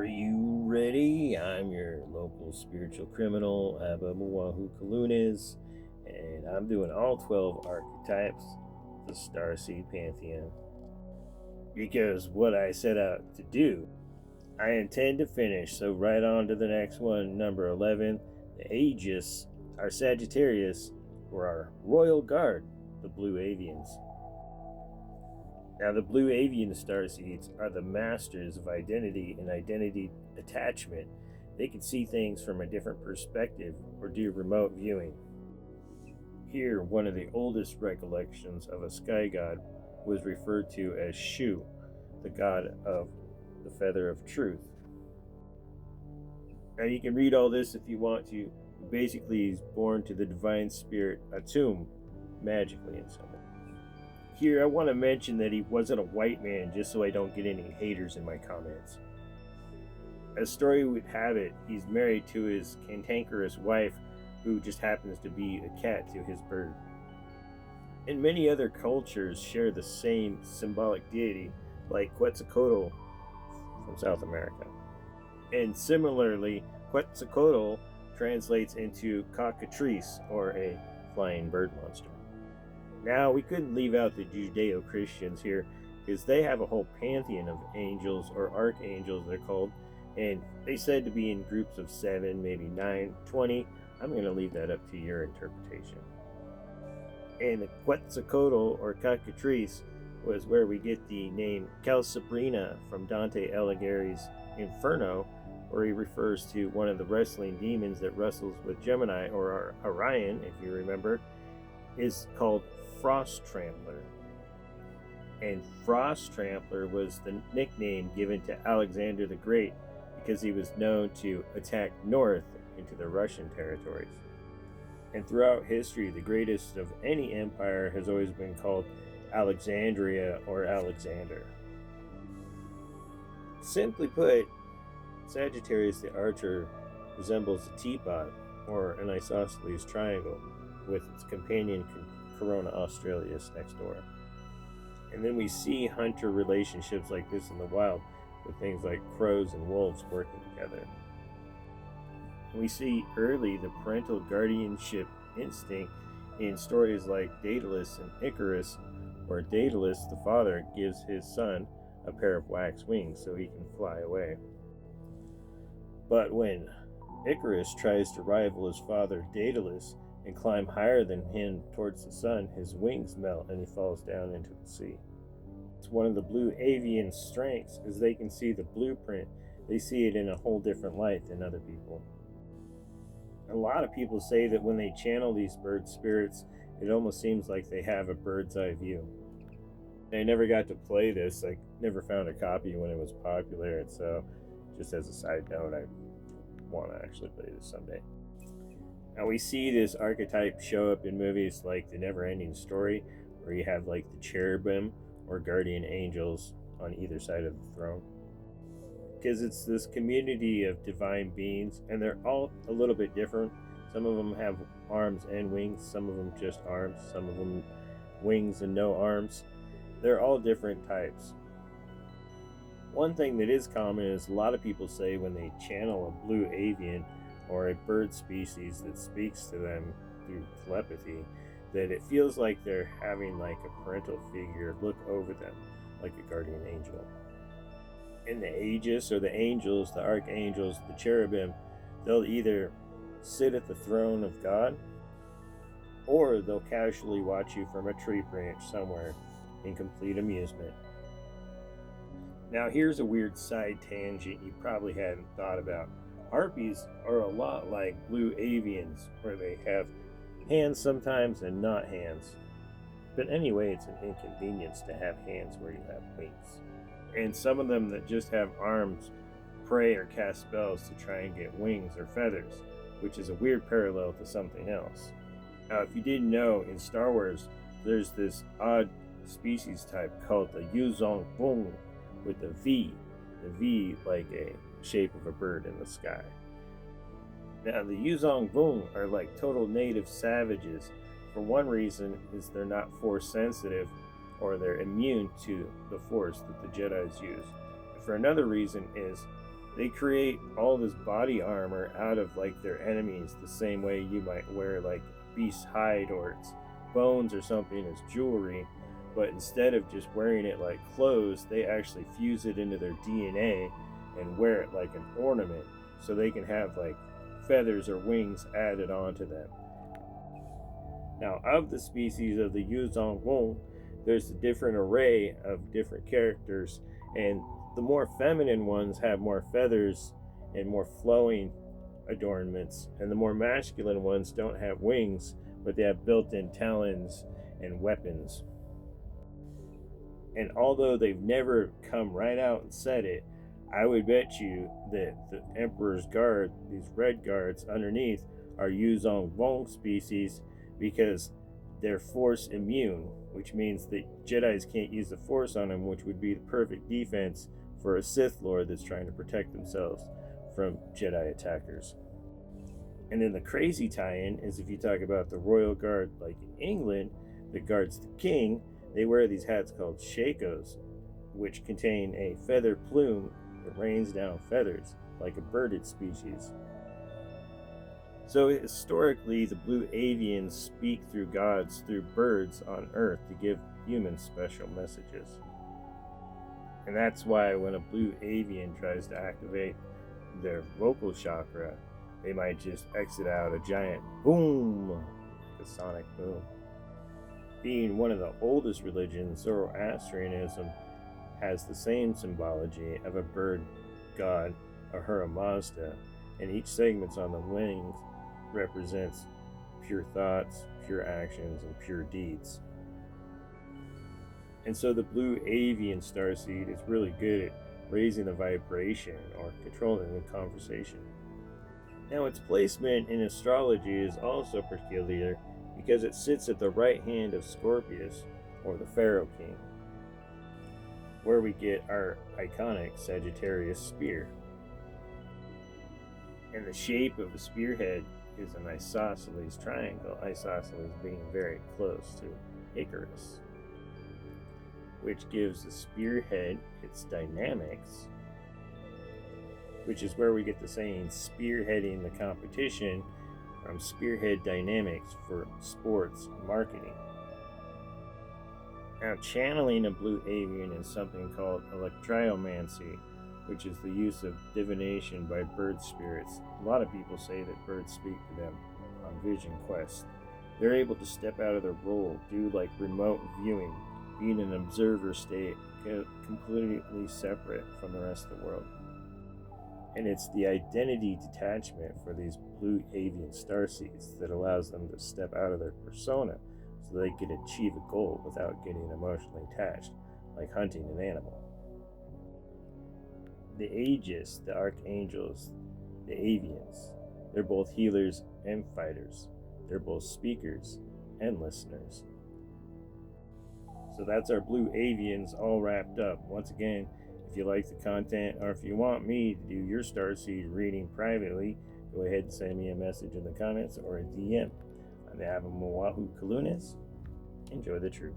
Are you ready? I'm your local spiritual criminal, Abba Muahu Kalunas, and I'm doing all 12 archetypes of the Starseed Pantheon. Because what I set out to do, I intend to finish, so right on to the next one, number 11, the Aegis, our Sagittarius, or our Royal Guard, the Blue Avians. Now, the Blue Avian starseeds are the masters of identity and identity attachment. They can see things from a different perspective or do remote viewing. Here, one of the oldest recollections of a sky god was referred to as Shu, the god of the feather of truth. Now, you can read all this if you want to. Basically, he's born to the divine spirit Atum, magically in some way. Here, I want to mention that he wasn't a white man, just so I don't get any haters in my comments. As story would have it, he's married to his cantankerous wife, who just happens to be a cat to his bird. And many other cultures share the same symbolic deity, like Quetzalcoatl from South America. And similarly, Quetzalcoatl translates into cockatrice, or a flying bird monster. Now, we couldn't leave out the Judeo-Christians here, because they have a whole pantheon of angels, or archangels they're called, and they said to be in groups of 7, maybe 9, 20. I'm going to leave that up to your interpretation. And the Quetzalcoatl, or cockatrice, was where we get the name Calcibrina from Dante Alighieri's Inferno, where he refers to one of the wrestling demons that wrestles with Gemini, or Orion, if you remember, is called Frost Trampler. And Frost Trampler was the nickname given to Alexander the Great because he was known to attack north into the Russian territories. And throughout history, the greatest of any empire has always been called Alexandria or Alexander. Simply put, Sagittarius the Archer resembles a teapot or an isosceles triangle with its companion Corona Australis next door. And then we see hunter relationships like this in the wild with things like crows and wolves working together. And we see early the parental guardianship instinct in stories like Daedalus and Icarus, where Daedalus, the father, gives his son a pair of wax wings so he can fly away. But when Icarus tries to rival his father Daedalus and climb higher than him towards the sun, his wings melt and he falls down into the sea. It's one of the Blue Avian strengths, is they can see the blueprint. They see it in a whole different light than other people. A lot of people say that when they channel these bird spirits, it almost seems like they have a bird's eye view. I never got to play this. I never found a copy when it was popular, and so just as a side note, I want to actually play this someday. Now, we see this archetype show up in movies like The Never-Ending Story, where you have like the cherubim or guardian angels on either side of the throne. Because it's this community of divine beings, and they're all a little bit different. Some of them have arms and wings, some of them just arms, some of them wings and no arms. They're all different types. One thing that is common is a lot of people say when they channel a blue avian or a bird species that speaks to them through telepathy, that it feels like they're having like a parental figure look over them, like a guardian angel. In the Aegis, or the angels, the archangels, the cherubim, they'll either sit at the throne of God, or they'll casually watch you from a tree branch somewhere in complete amusement. Now, here's a weird side tangent you probably hadn't thought about. Harpies are a lot like blue avians, where they have hands sometimes and not hands. But anyway, it's an inconvenience to have hands where you have wings. And some of them that just have arms pray or cast spells to try and get wings or feathers, which is a weird parallel to something else. Now, if you didn't know, in Star Wars, there's this odd species type called the Yuzong Bung with a V. The V like a shape of a bird in the sky. Now, the Yuzong Bung are like total native savages. For one reason is they're not force sensitive, or they're immune to the force that the Jedis use. For another reason is They create all this body armor out of like their enemies, the same way you might wear like beast hide or its bones or something as jewelry. But instead of just wearing it like clothes, they actually fuse it into their DNA and wear it like an ornament so they can have like feathers or wings added onto them. Now, of the species of the Yuzhongwong, there's a different array of different characters, and the more feminine ones have more feathers and more flowing adornments, and the more masculine ones don't have wings, but they have built-in talons and weapons. And although they've never come right out and said it, I would bet you that the Emperor's Guard, these red guards underneath, are Yuzhongwong species because they're force immune, which means that Jedis can't use the force on them, which would be the perfect defense for a Sith Lord that's trying to protect themselves from Jedi attackers. And then the crazy tie-in is if you talk about the Royal Guard, like in England, that guards the king, they wear these hats called shakos, which contain a feather plume that rains down feathers like a birded species. So historically, the blue avians speak through gods through birds on Earth to give humans special messages. And that's why when a blue avian tries to activate their vocal chakra, they might just exit out a giant boom, like a sonic boom. Being one of the oldest religions, Zoroastrianism has the same symbology of a bird god, Ahura Mazda, and each segment on the wings represents pure thoughts, pure actions, and pure deeds. And so the blue avian starseed is really good at raising the vibration or controlling the conversation. Now, its placement in astrology is also peculiar because it sits at the right hand of Scorpius, or the Pharaoh King, where we get our iconic Sagittarius spear. And the shape of the spearhead is an isosceles triangle, isosceles being very close to Icarus, which gives the spearhead its dynamics, which is where we get the saying spearheading the competition from Spearhead Dynamics for sports marketing. Now, channeling a blue avian is something called electriomancy, which is the use of divination by bird spirits. A lot of people say that birds speak to them on Vision Quest. They're able to step out of their role, do like remote viewing, be in an observer state, completely separate from the rest of the world. And it's the identity detachment for these blue avian starseeds that allows them to step out of their persona so they can achieve a goal without getting emotionally attached, like hunting an animal. The Aegis, the archangels, the avians, they're both healers and fighters. They're both speakers and listeners. So that's our blue avians all wrapped up. Once again, if you like the content or if you want me to do your starseed reading privately, go ahead and send me a message in the comments or a DM. I'm Adam Oahu Kalunas. Enjoy the truth.